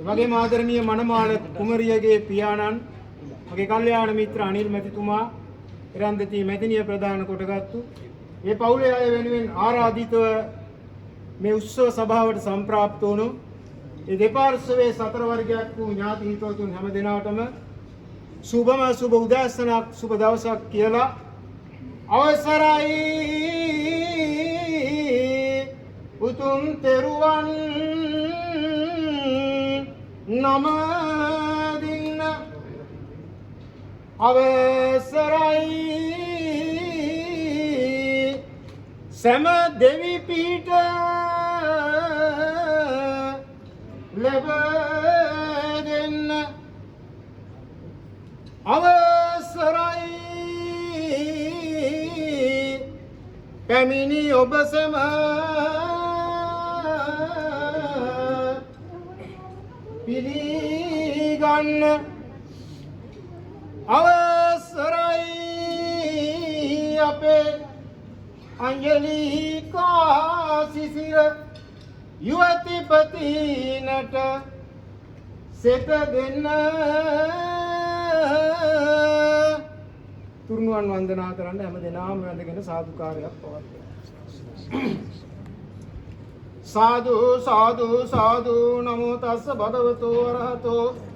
වගේම ආදරණීය මනමාල කුමරියගේ පියාණන් මගේ කල්යාණ මිත්‍ර අනිල් මැතිතුමා එරන්දති මැතිනිය ප්‍රදාන කොටගත්තු මේ පවුලේ අය වෙනුවෙන් ආරාධිතව මේ උත්සව සභාවට සම්ප්‍රාප්ත වුණු ඒ දෙපාර්ශ්වයේ සතර වර්ගයක් වූ ඥාති හිතවතුන් හැම දිනාටම සුබම සුබ උදෑසනක් සුබ දවසක් කියලා අවසරයි උතුම් තෙරුවන් නමදින්න අවසරයි සෑම දෙවි පීඨ ලැබෙන්න අවසරයි පැමිණි ඔබ සැම පිළිගන්න අවසරයි අපේ අංජලි කාසිසිර යුවතිපතිනට සෙත දෙන්න තුරුණුවන් වන්දනා කරන්න හැම දෙනාම වැඳගෙන සාදුකාරයක් පවත්වමු. සාදු සාදු සාදු නමෝ තස්ස භගවතෝ අරහතෝ